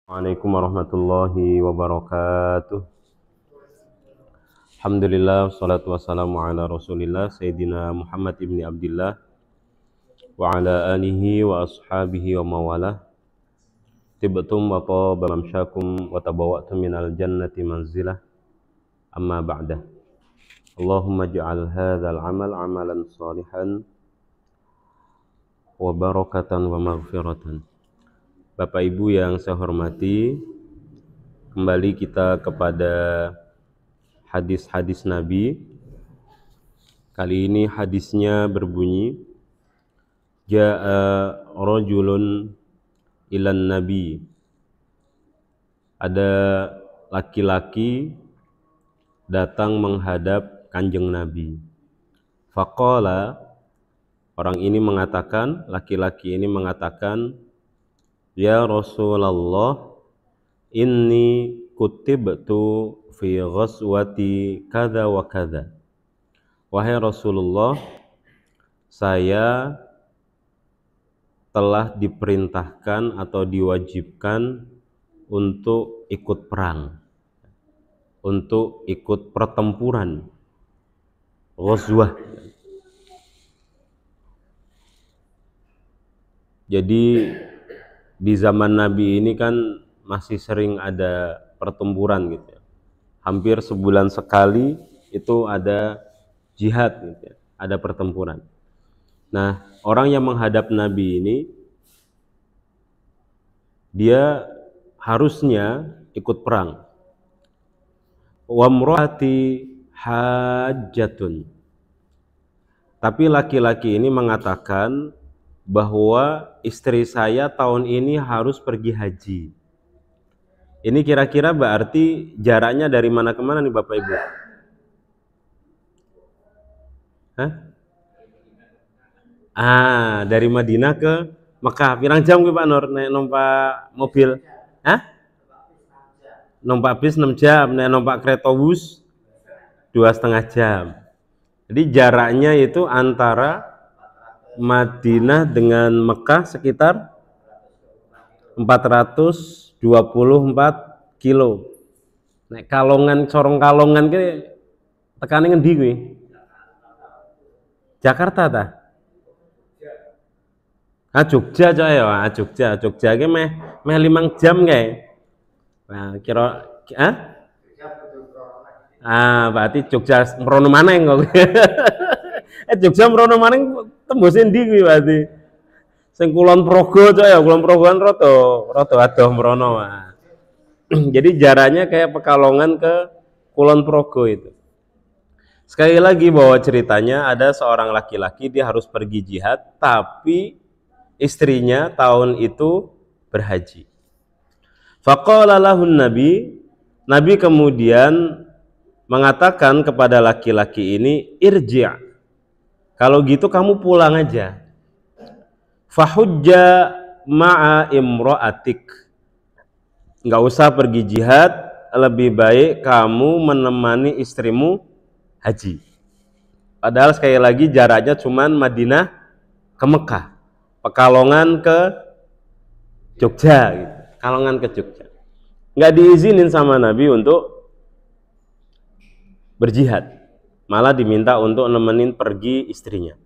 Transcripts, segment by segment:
Waalaikumsalam warahmatullahi wabarakatuh. Alhamdulillah, salatu wassalamu ala rasulillah Sayyidina Muhammad ibni Abdillah wa ala alihi wa ashabihi wa mawalah. Tibtum wa taba mamsyakum wa tabawwa'tum minal jannati manzilah. Amma ba'dah. Allahumma ja'al hadzal amal amalan salihan wa barakatan wa maghfiratan. Bapak Ibu yang saya hormati, kembali kita kepada hadis-hadis Nabi. Kali ini hadisnya berbunyi, Ja'a rajulun ilan Nabi. Ada laki-laki datang menghadap Kanjeng Nabi. Faqala, orang ini mengatakan, laki-laki ini mengatakan, Ya Rasulullah, inni kutibtu fi ghazwati kada wa kada. Wahai Rasulullah, saya telah diperintahkan atau diwajibkan untuk ikut perang, untuk ikut pertempuran, ghazwah. Jadi di zaman Nabi ini kan masih sering ada pertempuran gitu ya. Hampir sebulan sekali itu ada jihad gitu ya, ada pertempuran. Nah, orang yang menghadap Nabi ini dia harusnya ikut perang. Wa mraati hajjatun. Tapi laki-laki ini mengatakan bahwa istri saya tahun ini harus pergi haji. Ini kira-kira berarti jaraknya dari mana ke mana nih Bapak Ibu? Hah? Dari Madinah ke Mekah. Pirang jam ke Pak Nur naik numpak mobil? Hah? Numpak bis 6 jam, naik numpak kereta bus 2,5 jam. Jadi jaraknya itu antara Madinah dengan Mekah sekitar 424 kilo. Nek Kalongan, Sorong Kalongan ke tekane ngendi kuwi? Jakarta ta? Jogja coy ya, Jogja ki meh 5 jam kae. Nah, kira berarti Jogja mrono maneng kok. Jogja mrono maneng tembus endi kuwi berarti? Sing Kulon Progo coy ya, Kulon Progoan rada adoh mrono. Jadi jaraknya kayak Pekalongan ke Kulon Progo itu. Sekali lagi bahwa ceritanya ada seorang laki-laki dia harus pergi jihad tapi istrinya tahun itu berhaji. Faqala lahun Nabi kemudian mengatakan kepada laki-laki ini, irji'. Kalau gitu kamu pulang aja. Fahujja ma'a imra'atik. Enggak usah pergi jihad, lebih baik kamu menemani istrimu haji. Padahal sekali lagi jaraknya cuman Madinah ke Mekah, Pekalongan ke Jogja gitu. Kalongan ke Jogja. Enggak diizinin sama Nabi untuk berjihad. Malah diminta untuk nemenin pergi istrinya.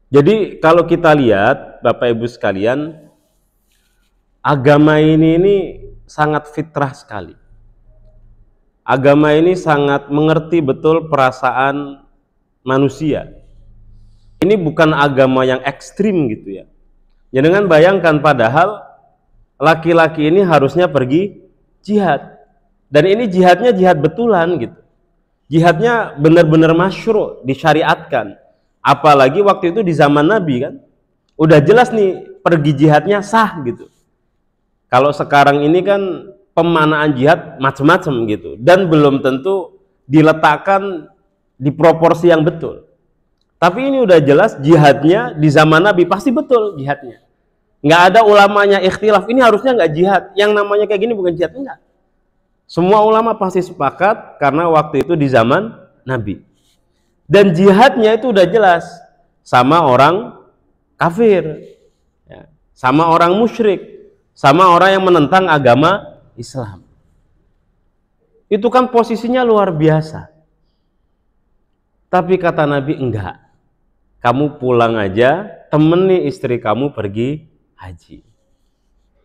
Jadi kalau kita lihat Bapak Ibu sekalian, agama ini sangat fitrah sekali. Agama ini sangat mengerti betul perasaan manusia. Ini bukan agama yang ekstrim gitu ya. Ya dengan bayangkan padahal laki-laki ini harusnya pergi jihad. Dan ini jihadnya jihad betulan gitu. Jihadnya benar-benar masyru', disyariatkan. Apalagi waktu itu di zaman Nabi kan, udah jelas nih pergi jihadnya sah gitu. Kalau sekarang ini kan pemanaan jihad macam-macam gitu, dan belum tentu diletakkan di proporsi yang betul. Tapi ini udah jelas jihadnya di zaman Nabi pasti betul jihadnya. Nggak ada ulamanya ikhtilaf, ini harusnya nggak jihad. Yang namanya kayak gini bukan jihad, enggak. Semua ulama pasti sepakat karena waktu itu di zaman Nabi. Dan jihadnya itu udah jelas sama orang kafir, ya, sama orang musyrik. sama orang yang menentang agama Islam. Itu kan posisinya luar biasa. Tapi kata Nabi, enggak. Kamu pulang aja, temani istri kamu pergi haji.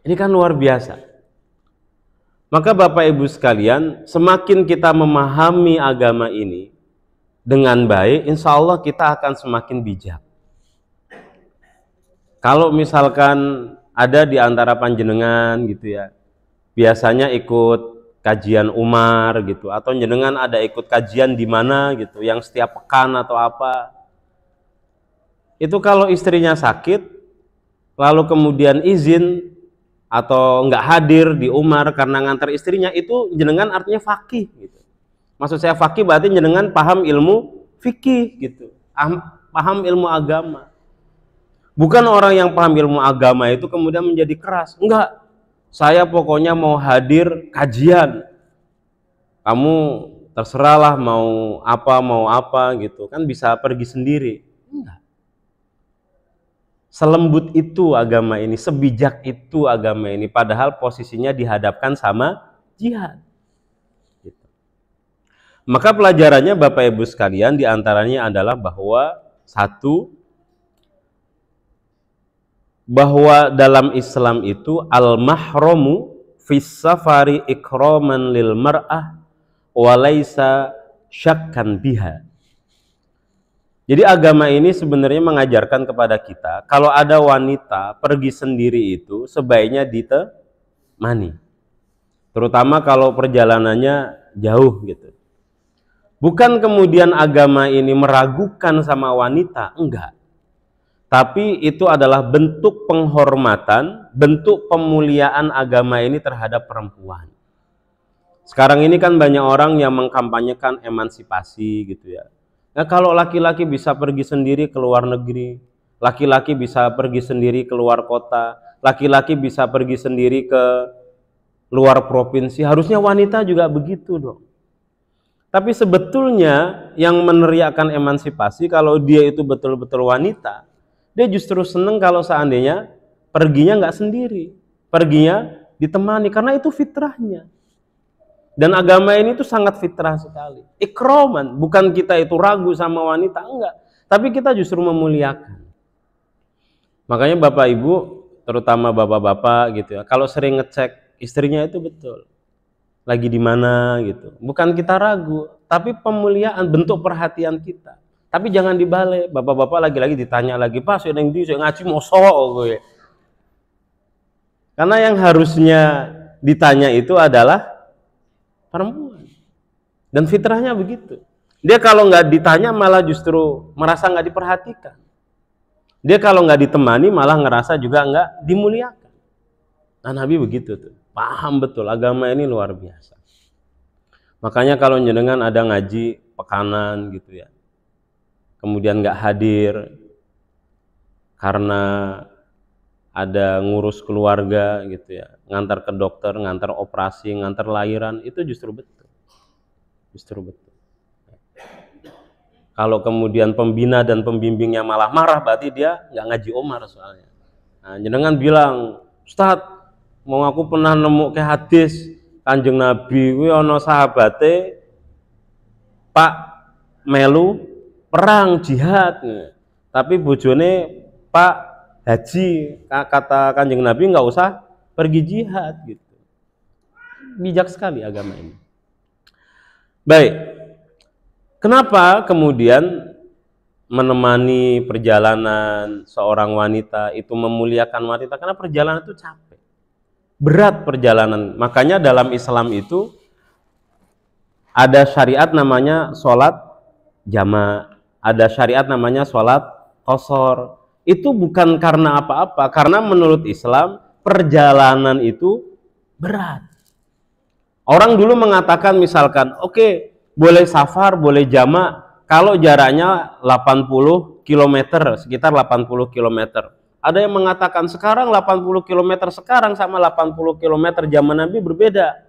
Ini kan luar biasa. Maka Bapak Ibu sekalian, semakin kita memahami agama ini dengan baik, insya Allah kita akan semakin bijak. Kalau misalkan ada di antara panjenengan gitu ya, biasanya ikut kajian Umar gitu, atau jenengan ada ikut kajian di mana gitu, yang setiap pekan atau apa, itu kalau istrinya sakit, lalu kemudian izin atau nggak hadir di Umar karena ngantar istrinya, itu jenengan artinya faqih gitu. Maksud saya faqih berarti jenengan paham ilmu fikih gitu, paham ilmu agama. Bukan orang yang paham ilmu agama itu kemudian menjadi keras. Enggak, saya pokoknya mau hadir kajian. Kamu terserahlah mau apa gitu. Kan bisa pergi sendiri. Enggak. Selembut itu agama ini, sebijak itu agama ini. Padahal posisinya dihadapkan sama jihad. Gitu. Maka pelajarannya Bapak Ibu sekalian diantaranya adalah bahwa satu, bahwa dalam Islam itu al-mahramu fis safari ikraman lil mar'ah walaysa syakkan biha. Jadi agama ini sebenarnya mengajarkan kepada kita kalau ada wanita pergi sendiri itu sebaiknya ditemani. Terutama kalau perjalanannya jauh gitu. Bukan kemudian agama ini meragukan sama wanita, enggak. Tapi itu adalah bentuk penghormatan, bentuk pemuliaan agama ini terhadap perempuan. Sekarang ini kan banyak orang yang mengkampanyekan emansipasi gitu ya. Nah, kalau laki-laki bisa pergi sendiri ke luar negeri, laki-laki bisa pergi sendiri ke luar kota, laki-laki bisa pergi sendiri ke luar provinsi, harusnya wanita juga begitu dong. Tapi sebetulnya yang meneriakkan emansipasi kalau dia itu betul-betul wanita, dia justru seneng kalau seandainya perginya nggak sendiri, perginya ditemani, karena itu fitrahnya. Dan agama ini tuh sangat fitrah sekali. Ikroman, bukan kita itu ragu sama wanita, enggak. Tapi kita justru memuliakan. Makanya Bapak Ibu, terutama bapak-bapak gitu ya, kalau sering ngecek istrinya itu betul, lagi di mana gitu. Bukan kita ragu, tapi pemuliaan, bentuk perhatian kita. Tapi jangan dibalik, bapak-bapak lagi-lagi ditanya lagi, Pak, saya ngaji mosok gue. Karena yang harusnya ditanya itu adalah perempuan. Dan fitrahnya begitu. Dia kalau nggak ditanya malah justru merasa nggak diperhatikan. Dia kalau nggak ditemani malah ngerasa juga nggak dimuliakan. Nah, Nabi begitu tuh. Paham betul, agama ini luar biasa. Makanya kalau jenengan ada ngaji pekanan gitu ya, kemudian nggak hadir karena ada ngurus keluarga gitu ya, ngantar ke dokter, ngantar operasi, ngantar lahiran, itu justru betul. Justru betul. Kalau kemudian pembina dan pembimbingnya malah marah, berarti dia nggak ngaji Umar soalnya. Nah, jenengan bilang, Ustadz, mau aku pernah nemu ke hadis Kanjeng Nabi, kuwi ana sahabate Pak melu perang jihad, tapi bojone Pak haji, kata Kanjeng Nabi nggak usah pergi jihad gitu. Bijak sekali agama ini. Baik, kenapa kemudian menemani perjalanan seorang wanita itu memuliakan wanita? Karena perjalanan itu capek, berat perjalanan. Makanya dalam Islam itu ada syariat namanya sholat jama', ada syariat namanya sholat qashar. Itu bukan karena apa-apa, karena menurut Islam perjalanan itu berat. Orang dulu mengatakan misalkan, oke, boleh safar, boleh jama' kalau jaraknya 80 km, sekitar 80 km. Ada yang mengatakan sekarang 80 km sekarang sama 80 km zaman Nabi berbeda.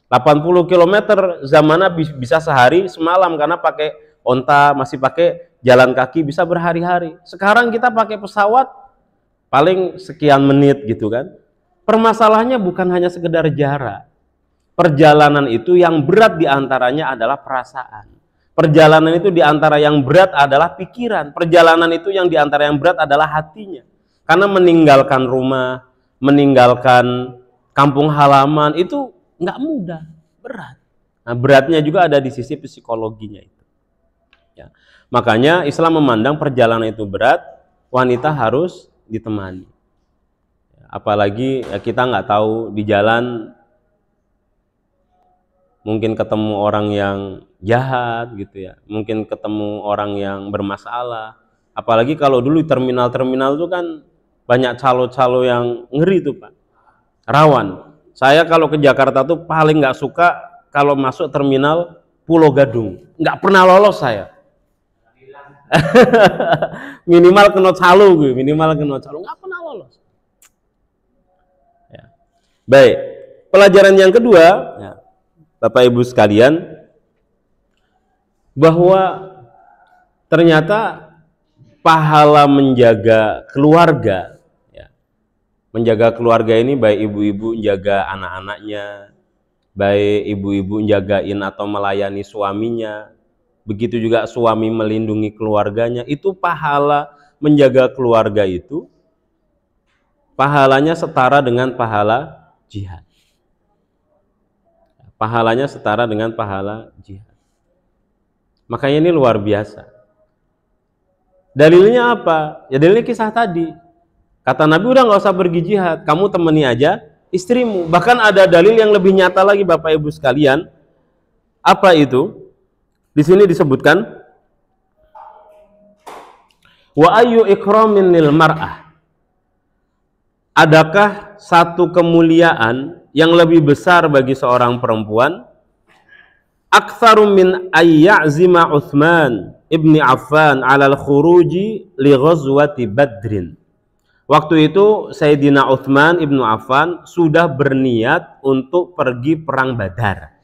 80 km zaman Nabi bisa sehari semalam karena pakai onta, masih pakai jalan kaki bisa berhari-hari. Sekarang kita pakai pesawat paling sekian menit gitu kan. Permasalahannya bukan hanya sekedar jarak. Perjalanan itu yang berat diantaranya adalah perasaan. Perjalanan itu diantara yang berat adalah pikiran. Perjalanan itu yang diantara yang berat adalah hatinya. Karena meninggalkan rumah, meninggalkan kampung halaman itu nggak mudah, berat. Nah, beratnya juga ada di sisi psikologinya itu. Ya. Makanya Islam memandang perjalanan itu berat, wanita harus ditemani. Apalagi ya, kita nggak tahu di jalan mungkin ketemu orang yang jahat gitu ya, mungkin ketemu orang yang bermasalah. Apalagi kalau dulu di terminal-terminal itu kan banyak calo-calo yang ngeri tuh Pak, rawan. Saya kalau ke Jakarta tuh paling nggak suka kalau masuk terminal Pulau Gadung, nggak pernah lolos saya. Minimal kena calo gue, minimal kena calo, nggak pernah lolos. Ya. Baik, pelajaran yang kedua, ya, Bapak Ibu sekalian, bahwa ternyata pahala menjaga keluarga, ya, menjaga keluarga ini baik ibu-ibu menjaga anak-anaknya, baik ibu-ibu menjagain atau melayani suaminya, begitu juga suami melindungi keluarganya, itu pahala menjaga keluarga itu pahalanya setara dengan pahala jihad. Pahalanya setara dengan pahala jihad. Makanya ini luar biasa. Dalilnya apa? Ya dalilnya kisah tadi. Kata Nabi, udah nggak usah pergi jihad, kamu temani aja istrimu. Bahkan ada dalil yang lebih nyata lagi Bapak Ibu sekalian. Apa itu? Di sini disebutkan wa ayyu ikramin lil mar'ah. Adakah satu kemuliaan yang lebih besar bagi seorang perempuan? Aktsaru min ayyazima Utsman ibni Affan 'alal khuruji li ghazwati Badrin. Waktu itu Sayyidina Utsman ibnu Affan sudah berniat untuk pergi perang Badar.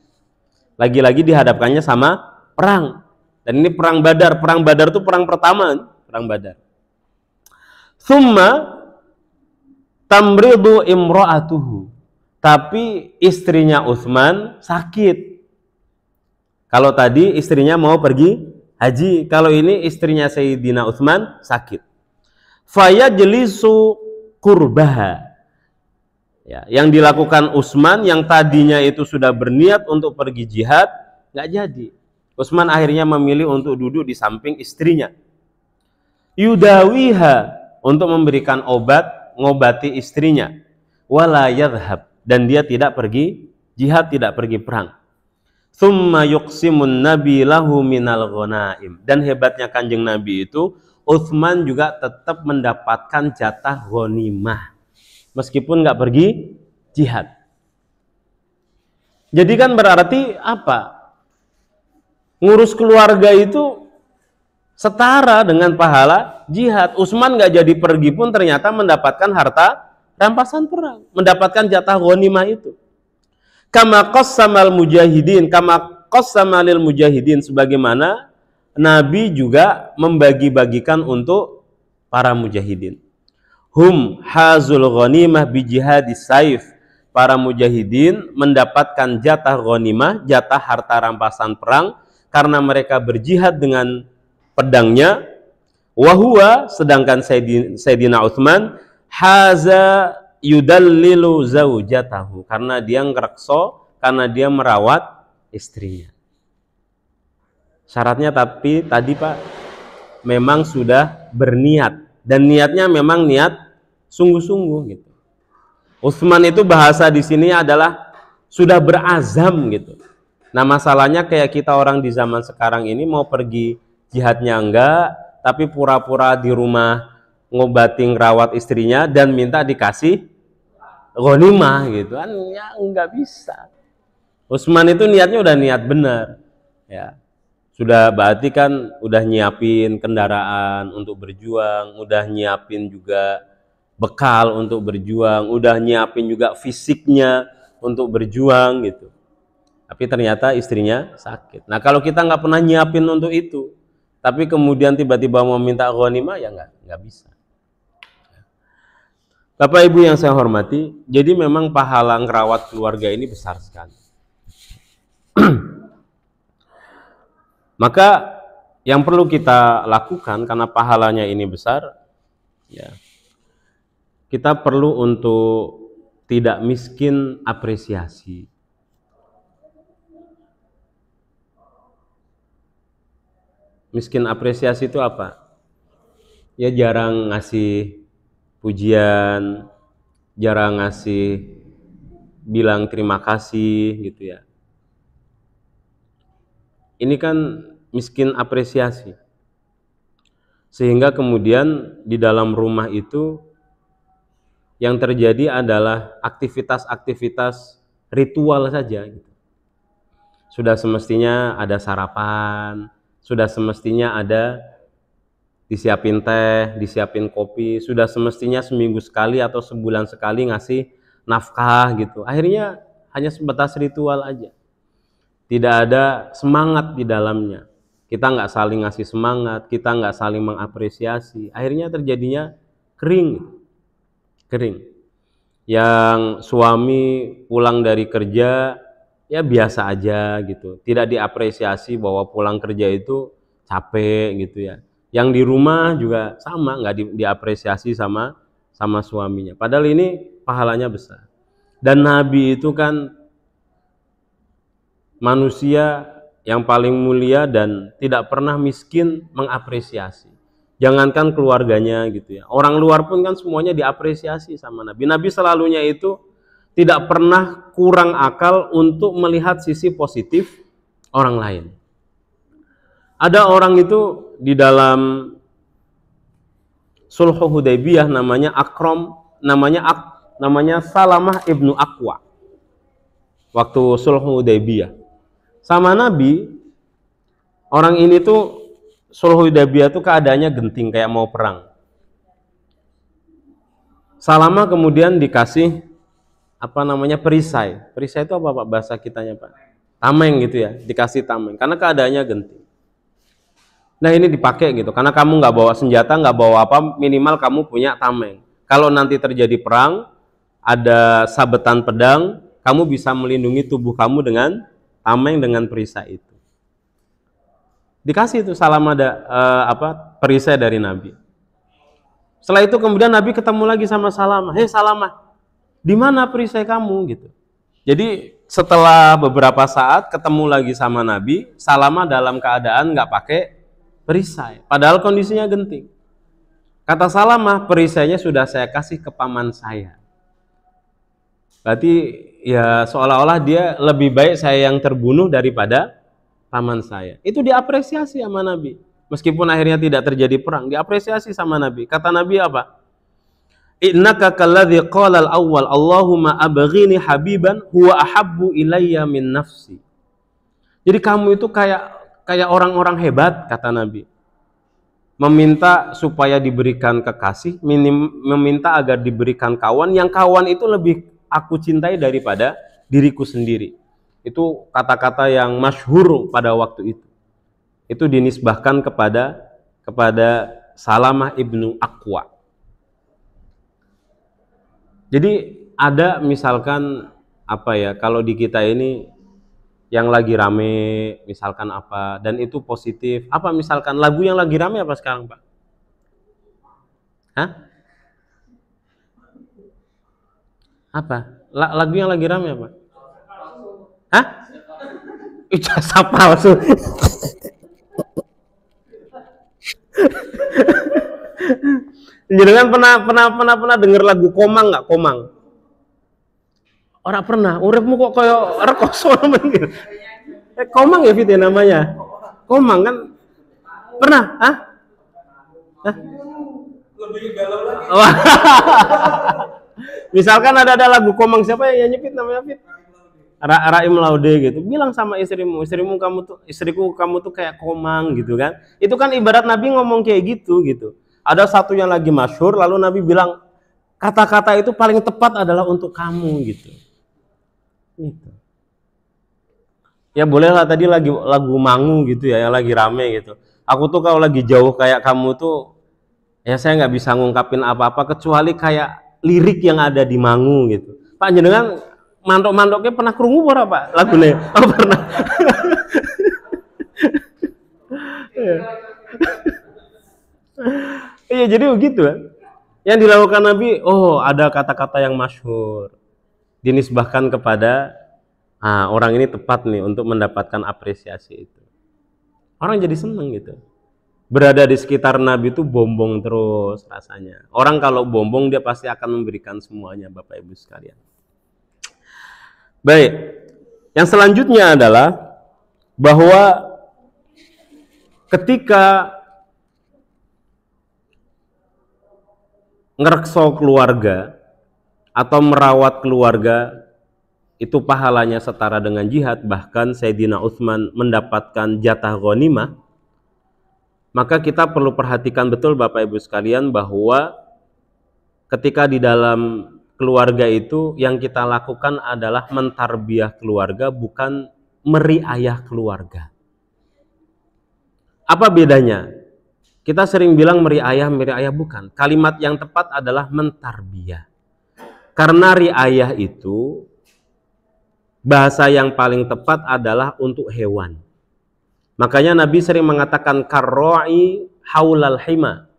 Lagi-lagi dihadapkannya sama perang. Dan ini perang Badar. Perang Badar itu perang pertama, perang Badar. Summa tamridu imra'atuhu. Tapi istrinya Utsman sakit. Kalau tadi istrinya mau pergi haji, kalau ini istrinya Sayyidina Utsman sakit. Fayajlisu qurbaha. Ya, yang dilakukan Utsman yang tadinya itu sudah berniat untuk pergi jihad, nggak jadi. Utsman akhirnya memilih untuk duduk di samping istrinya. Yudawiha, untuk memberikan obat, ngobati istrinya. Wala yadhhab, dan dia tidak pergi jihad, tidak pergi perang. Tsumma yuqsimun nabi lahu minal ghanaim. Dan hebatnya Kanjeng Nabi itu, Utsman juga tetap mendapatkan jatah ghanimah meskipun nggak pergi jihad. Jadi kan berarti apa? Ngurus keluarga itu setara dengan pahala jihad. Utsman nggak jadi pergi pun ternyata mendapatkan harta rampasan perang, mendapatkan jatah ghanimah itu. Kama qassamal mujahidin, kama qassamalil mujahidin, sebagaimana Nabi juga membagi-bagikan untuk para mujahidin. Hum hazul ghanimah bi jihadis saif. Para mujahidin mendapatkan jatah ghanimah, jatah harta rampasan perang karena mereka berjihad dengan pedangnya. Wahua, sedangkan Sayyidina Utsman haza yudallilu zaujatahu, karena dia ngrekso, karena dia merawat istrinya. Syaratnya tapi tadi Pak memang sudah berniat, dan niatnya memang niat sungguh-sungguh gitu. Utsman itu bahasa di sini adalah sudah berazam gitu. Nah masalahnya kayak kita orang di zaman sekarang ini mau pergi jihadnya enggak, tapi pura-pura di rumah ngobati ngerawat istrinya dan minta dikasih ghanimah gitu kan, ya enggak bisa. Utsman itu niatnya udah niat benar ya. Sudah berarti kan udah nyiapin kendaraan untuk berjuang, udah nyiapin juga bekal untuk berjuang, udah nyiapin juga fisiknya untuk berjuang gitu. Tapi ternyata istrinya sakit. Nah kalau kita nggak pernah nyiapin untuk itu, tapi kemudian tiba-tiba mau minta ghanimah, ya nggak bisa. Bapak Ibu yang saya hormati, jadi memang pahala ngerawat keluarga ini besar sekali. Maka yang perlu kita lakukan karena pahalanya ini besar, ya, kita perlu untuk tidak miskin apresiasi. Miskin apresiasi itu apa? Ya jarang ngasih pujian, jarang ngasih bilang terima kasih gitu ya. Ini kan miskin apresiasi. Sehingga kemudian di dalam rumah itu yang terjadi adalah aktivitas-aktivitas ritual saja gitu. Sudah semestinya ada sarapan, sudah semestinya ada disiapin teh, disiapin kopi, sudah semestinya seminggu sekali atau sebulan sekali ngasih nafkah gitu. Akhirnya hanya sebatas ritual aja. Tidak ada semangat di dalamnya. Kita nggak saling ngasih semangat, kita nggak saling mengapresiasi. Akhirnya terjadinya kering. Kering. Yang suami pulang dari kerja, ya biasa aja gitu. Tidak diapresiasi bahwa pulang kerja itu capek gitu ya. Yang di rumah juga sama, nggak diapresiasi sama suaminya. Padahal ini pahalanya besar. Dan Nabi itu kan manusia yang paling mulia dan tidak pernah miskin mengapresiasi. Jangankan keluarganya gitu ya. Orang luar pun kan semuanya diapresiasi sama Nabi. Nabi selalunya itu tidak pernah kurang akal untuk melihat sisi positif orang lain. Ada orang itu di dalam Sulh Hudaybiyah namanya namanya Salamah ibnu Aqwa. Waktu Sulh Hudaybiyah sama Nabi, orang ini tuh Sulh Hudaybiyah tuh keadaannya genting kayak mau perang. Salamah kemudian dikasih perisai. Perisai itu apa Pak bahasa kitanya Pak? Tameng gitu ya, dikasih tameng karena keadaannya genting. Nah ini dipakai gitu, karena kamu nggak bawa senjata, nggak bawa apa, minimal kamu punya tameng. Kalau nanti terjadi perang, ada sabetan pedang, kamu bisa melindungi tubuh kamu dengan tameng, dengan perisai itu. Dikasih itu Salamah perisai dari Nabi. Setelah itu kemudian Nabi ketemu lagi sama Salamah. Hei Salamah, di mana perisai kamu gitu? Jadi setelah beberapa saat ketemu lagi sama Nabi, Salamah dalam keadaan nggak pakai perisai, padahal kondisinya genting. Kata Salamah, perisainya sudah saya kasih ke paman saya. Berarti ya seolah-olah dia lebih baik saya yang terbunuh daripada paman saya. Itu diapresiasi sama Nabi. Meskipun akhirnya tidak terjadi perang, diapresiasi sama Nabi. Kata Nabi apa? Innaka kalladzi qala al-awwal Allahumma abghini habiban huwa ahabbu ilayya min nafsi. Jadi kamu itu kayak orang-orang hebat, kata Nabi. Meminta supaya diberikan kekasih, meminta agar diberikan kawan, yang kawan itu lebih aku cintai daripada diriku sendiri. Itu kata-kata yang masyhur pada waktu itu. Itu dinisbahkan kepada Salamah ibnu Aqwa. Jadi ada misalkan kalau di kita ini yang lagi rame misalkan apa, dan itu positif, misalkan lagu yang lagi rame apa sekarang Pak? Hah? Lagu yang lagi rame apa? Hah? Ijazah palsu. Jangan pernah denger lagu Komang nggak? Komang? Orang pernah. Uripmu kok kayak rekoso gitu. Komang ya Fit ya namanya. Komang kan? Pernah? Hah? Lebih galau lagi. Misalkan ada lagu Komang, siapa yang nyanyi Fit namanya Fit? Raim Laude gitu. Bilang sama istrimu istriku kamu tuh kayak Komang gitu kan. Itu kan ibarat Nabi ngomong kayak gitu. Ada satu yang lagi masyhur, lalu Nabi bilang kata-kata itu paling tepat adalah untuk kamu gitu. Ya bolehlah tadi lagi lagu Mangu gitu ya, yang lagi rame gitu. Aku tuh kalau lagi jauh kayak kamu tuh, ya saya nggak bisa ngungkapin apa-apa kecuali kayak lirik yang ada di Mangu gitu. Pak jenengan mantok-mantoknya pernah krungu ora Pak lagune? Oh pernah. Iya jadi begitu kan. Yang dilakukan Nabi, oh ada kata-kata yang masyhur dinisbahkan kepada orang ini tepat nih untuk mendapatkan apresiasi itu. Orang jadi seneng gitu. Berada di sekitar Nabi itu bombong terus rasanya. Orang kalau bombong dia pasti akan memberikan semuanya Bapak Ibu sekalian. Baik, yang selanjutnya adalah bahwa ketika ngerekso keluarga atau merawat keluarga itu pahalanya setara dengan jihad, bahkan Sayyidina Utsman mendapatkan jatah ghanimah, maka kita perlu perhatikan betul Bapak Ibu sekalian bahwa ketika di dalam keluarga itu yang kita lakukan adalah mentarbiyah keluarga, bukan meriayah keluarga. Apa bedanya? Kita sering bilang meriayah bukan. Kalimat yang tepat adalah mentarbiyah. Karena riayah itu bahasa yang paling tepat adalah untuk hewan. Makanya Nabi sering mengatakan karra'i haulal hima.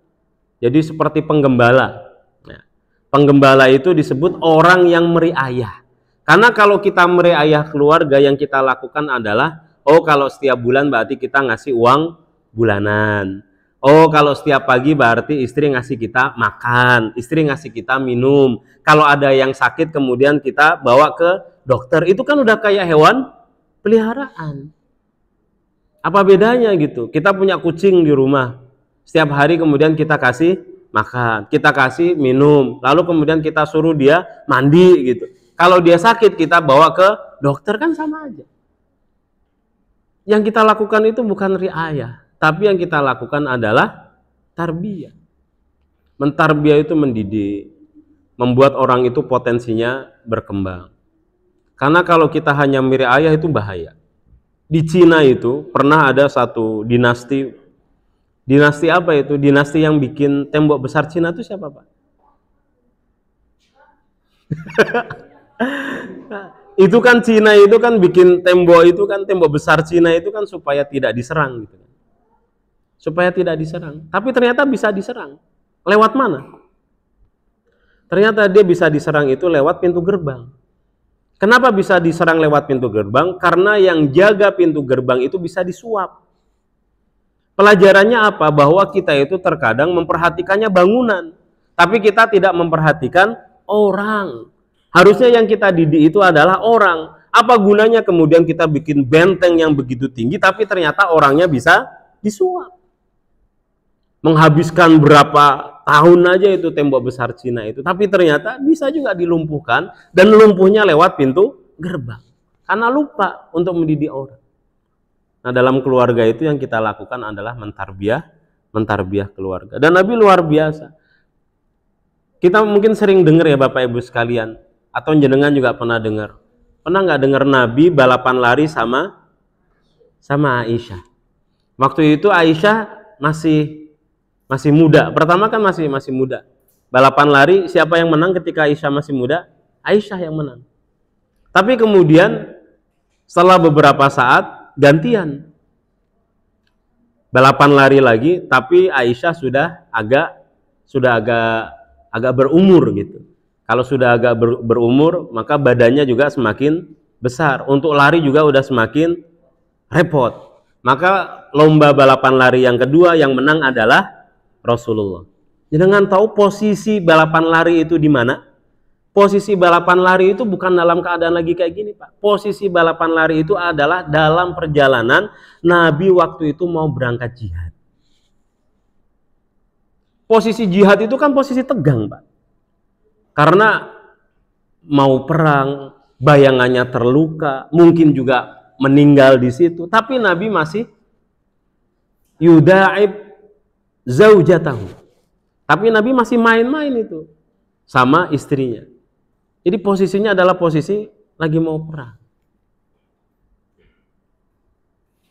Jadi seperti penggembala. Nah, penggembala itu disebut orang yang meriayah. Karena kalau kita meriayah keluarga, yang kita lakukan adalah, oh kalau setiap bulan berarti kita ngasih uang bulanan. Oh kalau setiap pagi berarti istri ngasih kita makan, istri ngasih kita minum. Kalau ada yang sakit kemudian kita bawa ke dokter. Itu kan udah kayak hewan peliharaan. Apa bedanya gitu? Kita punya kucing di rumah. Setiap hari kemudian kita kasih makan, kita kasih minum, lalu kemudian kita suruh dia mandi gitu. Kalau dia sakit kita bawa ke dokter, kan sama aja. Yang kita lakukan itu bukan riayah, tapi yang kita lakukan adalah tarbiyah. Mentarbiyah itu mendidik, membuat orang itu potensinya berkembang. Karena kalau kita hanya meriayah itu bahaya. Di Cina itu pernah ada satu dinasti. Dinasti apa itu? Dinasti yang bikin tembok besar Cina itu siapa Pak? Itu kan Cina itu kan bikin tembok itu kan, tembok besar Cina itu kan supaya tidak diserang gitu. Supaya tidak diserang. Tapi ternyata bisa diserang. Lewat mana? Ternyata dia bisa diserang itu lewat pintu gerbang. Kenapa bisa diserang lewat pintu gerbang? Karena yang jaga pintu gerbang itu bisa disuap. Pelajarannya apa? Bahwa kita itu terkadang memperhatikannya bangunan, tapi kita tidak memperhatikan orang. Harusnya yang kita didik itu adalah orang. Apa gunanya kemudian kita bikin benteng yang begitu tinggi, tapi ternyata orangnya bisa disuap. Menghabiskan berapa tahun aja itu tembok besar Cina itu, tapi ternyata bisa juga dilumpuhkan, dan lumpuhnya lewat pintu gerbang. Karena lupa untuk mendidik orang. Nah, dalam keluarga itu yang kita lakukan adalah mentarbiyah keluarga. Dan Nabi luar biasa. Kita mungkin sering dengar ya Bapak Ibu sekalian, atau jenengan juga pernah dengar. Pernah nggak dengar Nabi balapan lari sama Aisyah? Waktu itu Aisyah masih muda. Pertama kan masih muda. Balapan lari siapa yang menang ketika Aisyah masih muda? Aisyah yang menang. Tapi kemudian setelah beberapa saat gantian, balapan lari lagi, tapi Aisyah sudah agak berumur gitu. Kalau sudah agak berumur, maka badannya juga semakin besar. Untuk lari juga udah semakin repot. Maka lomba balapan lari yang kedua yang menang adalah Rasulullah. Jangan tahu posisi balapan lari itu di mana? Posisi balapan lari itu bukan dalam keadaan lagi kayak gini Pak. Posisi balapan lari itu adalah dalam perjalanan Nabi waktu itu mau berangkat jihad. Posisi jihad itu kan posisi tegang Pak. Karena mau perang, bayangannya terluka, mungkin juga meninggal di situ. Tapi Nabi masih yuda'ib zaujatahu. Tapi Nabi masih main-main itu sama istrinya. Jadi posisinya adalah posisi lagi mau perang.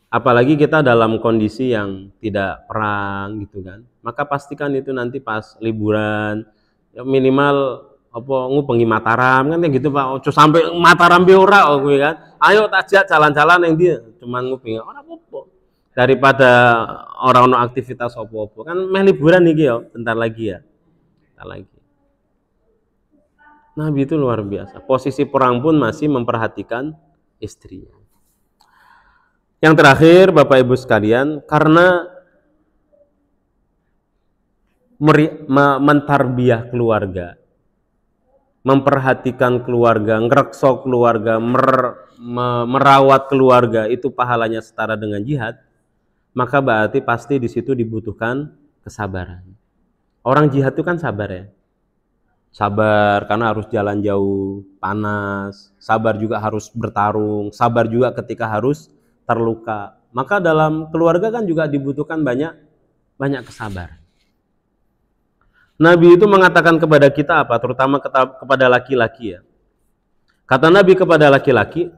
Apalagi kita dalam kondisi yang tidak perang gitu kan. Maka pastikan itu nanti pas liburan ya minimal apa ngubengi Mataram kan gitu Pak. Ojo sampai Mataram be ora kowe kan. Ayo takjak jalan-jalan yang dia cuman ngubengi ora apa-apa. Daripada orang ono aktivitas apa-apa. Kan meh liburan iki ya, bentar lagi ya. Bentar lagi. Nabi itu luar biasa. Posisi perang pun masih memperhatikan istrinya. Yang terakhir Bapak Ibu sekalian, karena mentarbiah keluarga, memperhatikan keluarga, ngrekso keluarga, merawat keluarga itu pahalanya setara dengan jihad, maka berarti pasti di situ dibutuhkan kesabaran. Orang jihad itu kan sabar ya. Sabar karena harus jalan jauh, panas, sabar juga harus bertarung, sabar juga ketika harus terluka. Maka dalam keluarga kan juga dibutuhkan banyak kesabaran. Nabi itu mengatakan kepada kita apa? Terutama kepada laki-laki ya. Kata Nabi kepada laki-laki,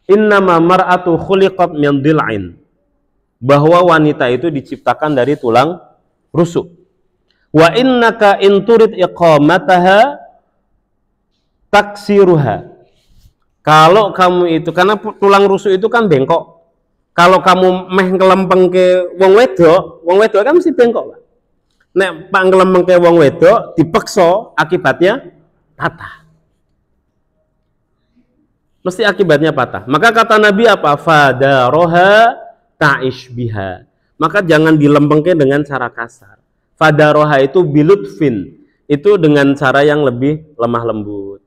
innama mar'atu khuliqat min dil'in. Bahwa wanita itu diciptakan dari tulang rusuk. Wa innaka in turid iqamataha taksiruha. Kalau kamu itu, karena tulang rusuk itu kan bengkok. Kalau kamu meh ngelempeng ke wong wedok kan mesti bengkok, Pak. Nek pak ngelempeng ke wong wedok dipeksa, akibatnya patah. Mesti akibatnya patah. Maka kata Nabi apa? Fadaroha ta'ish biha. Maka jangan dilempengke dengan cara kasar. Fadaroha itu bilutfin. Itu dengan cara yang lebih lemah lembut.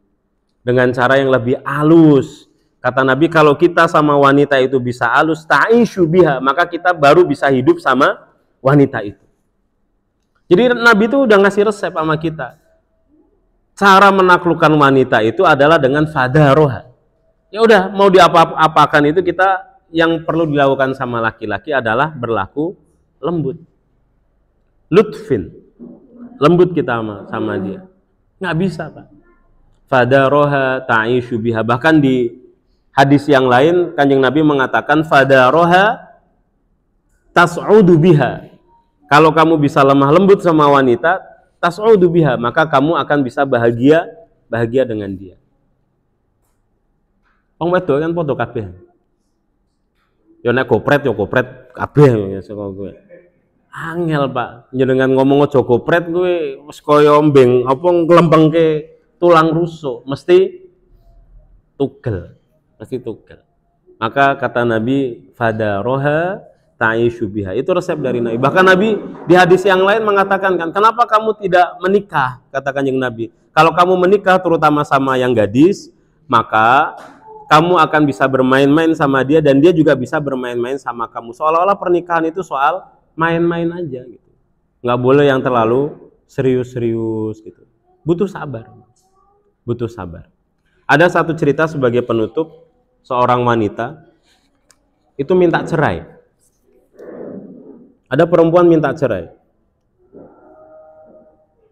Dengan cara yang lebih halus. Kata Nabi, kalau kita sama wanita itu bisa halus, ta'ishu biha, maka kita baru bisa hidup sama wanita itu. Jadi Nabi itu udah ngasih resep sama kita. Cara menaklukkan wanita itu adalah dengan fadaroha. Ya udah, mau diapa-apakan itu kita, yang perlu dilakukan sama laki-laki adalah berlaku lembut. Lutfin. Lembut kita sama dia. Nggak bisa, Pak. Fadaroha ta'ishu biha. Bahkan di hadis yang lain, Kanjeng Nabi mengatakan fadaroha tas'udu biha. Kalau kamu bisa lemah lembut sama wanita, tas'udu biha, maka kamu akan bisa bahagia dengan dia. Wong wedok kan padha kabeh. Ya nek gopret ya gopret kabeh ya saka kowe. Angel, Pak. Njenengan ngomong aja gopret kowe wis kaya mbeng apa nglempengke tulang rusuk, mesti tugel. Maka kata Nabi fadaroha ta'ishu biha. Itu resep dari Nabi. Bahkan Nabi di hadis yang lain mengatakan kan, kenapa kamu tidak menikah? Kata Kanjeng Nabi, kalau kamu menikah terutama sama yang gadis, maka kamu akan bisa bermain-main sama dia dan dia juga bisa bermain-main sama kamu. Seolah-olah pernikahan itu soal main-main aja gitu. Nggak boleh yang terlalu serius-serius gitu. Butuh sabar. Ada satu cerita sebagai penutup. Seorang wanita itu minta cerai. Ada perempuan minta cerai.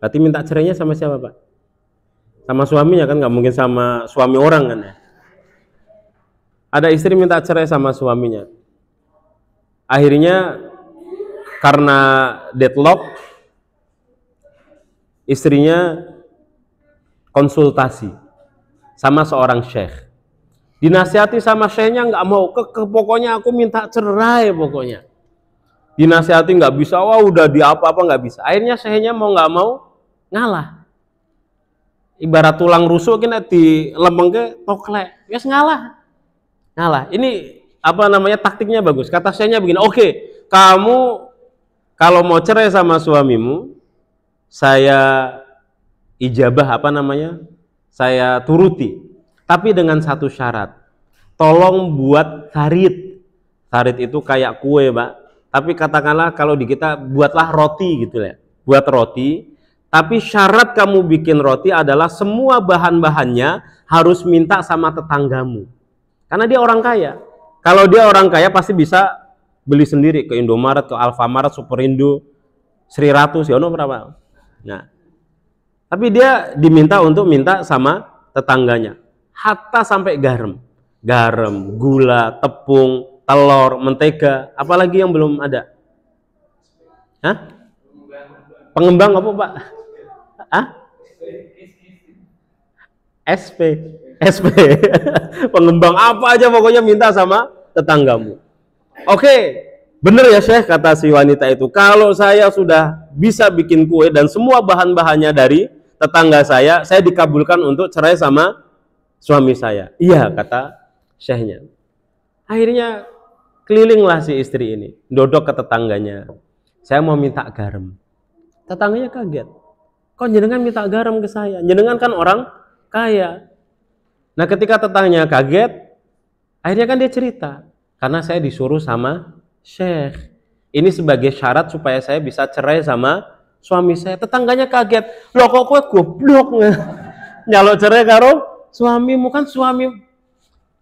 Berarti minta cerainya sama siapa, Pak? Sama suaminya kan, nggak mungkin sama suami orang kan ya. Ada istri minta cerai sama suaminya. Akhirnya karena deadlock, istrinya konsultasi sama seorang syekh. Dinasihati sama syekhnya nggak mau, pokoknya aku minta cerai pokoknya. Dinasihati nggak bisa, wah udah di apa-apa nggak bisa. Akhirnya syekhnya mau nggak mau ngalah. Ibarat tulang rusuk kena di lempengke toklek, yes ngalah. Ini apa namanya, taktiknya bagus. Kata syekhnya begini, oke, kamu kalau mau cerai sama suamimu, saya ijabah apa namanya, saya turuti. Tapi dengan satu syarat, tolong buat sarit. Sarit itu kayak kue, Pak. Tapi katakanlah kalau di kita buatlah roti gitu ya. Buat roti. Tapi syarat kamu bikin roti adalah semua bahan-bahannya harus minta sama tetanggamu. Karena dia orang kaya. Kalau dia orang kaya pasti bisa beli sendiri ke Indomaret, ke Alfamaret, Superindo, Sri Ratu, Siono berapa. Nah, tapi dia diminta untuk minta sama tetangganya. Hatta sampai garam, gula, tepung, telur, mentega, apalagi yang belum ada. Hah? Pengembang apa Pak? Ah? SP. SP. Pengembang apa aja pokoknya minta sama tetanggamu. Oke, bener ya Syekh, kata si wanita itu. Kalau saya sudah bisa bikin kue dan semua bahan-bahannya dari tetangga saya dikabulkan untuk cerai sama suami saya. Iya, kata Syekhnya. Akhirnya kelilinglah si istri ini, dodok ke tetangganya. Saya mau minta garam. Tetangganya kaget. Kok jenengan minta garam ke saya? Jenengan kan orang kaya. Nah, ketika tetangganya kaget, akhirnya kan dia cerita, karena saya disuruh sama Syekh. Ini sebagai syarat supaya saya bisa cerai sama suami saya. Tetangganya kaget. Loh kok kowe goblok nyalok cerai karo suamimu, kan suami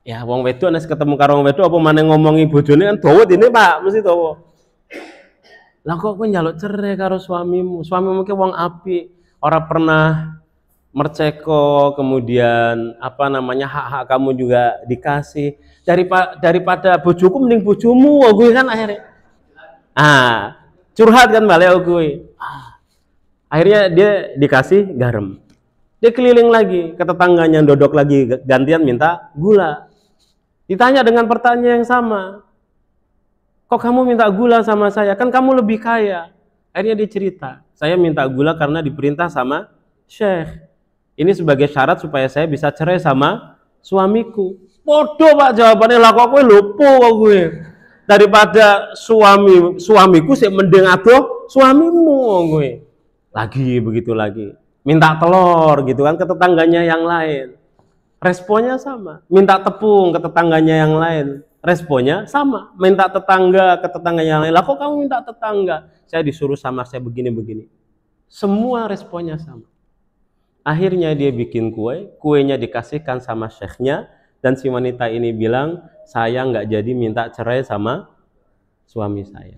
ya wong wedok nek ketemu karo wong wedok apa maneh ngomongi bojone kan dawa dene Pak, mesti dawa. Lah kok kowe nyaluk cerai karo suamimu? Suamimu ki wong apik, ora pernah merceko, kemudian apa namanya hak-hak kamu juga dikasih. Daripada bojoku mending bojomu gue kan akhirnya. Curhat kan balik gue. Akhirnya dia dikasih garam. Dia keliling lagi ke tetangganya, dodok lagi, gantian minta gula. Ditanya dengan pertanyaan yang sama. Kok kamu minta gula sama saya? Kan kamu lebih kaya. Akhirnya dia cerita, saya minta gula karena diperintah sama Syekh. Ini sebagai syarat supaya saya bisa cerai sama suamiku. Bodoh Pak jawabannya, lah kok gue lupa kok gue. Daripada suamiku sih mending adoh suamimu gue. Lagi begitu lagi. Minta telur gitu kan ke tetangganya yang lain. Responnya sama. Minta tepung ke tetangganya yang lain. Responnya sama. Minta tetangga ke tetangga yang lain. Lah kok kamu minta tetangga? Saya disuruh sama saya begini-begini. Semua responnya sama. Akhirnya dia bikin kue. Kuenya dikasihkan sama syekhnya. Dan si wanita ini bilang, saya nggak jadi minta cerai sama suami saya.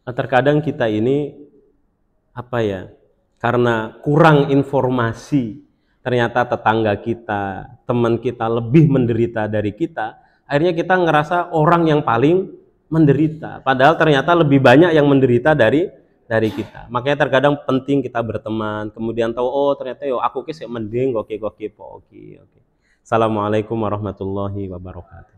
Nah, terkadang kita ini apa ya? Karena kurang informasi, ternyata tetangga kita, teman kita lebih menderita dari kita, akhirnya kita ngerasa orang yang paling menderita, padahal ternyata lebih banyak yang menderita dari kita. Makanya terkadang penting kita berteman, kemudian tahu, oh ternyata yo aku kisah mending oke. Assalamualaikum warahmatullahi wabarakatuh.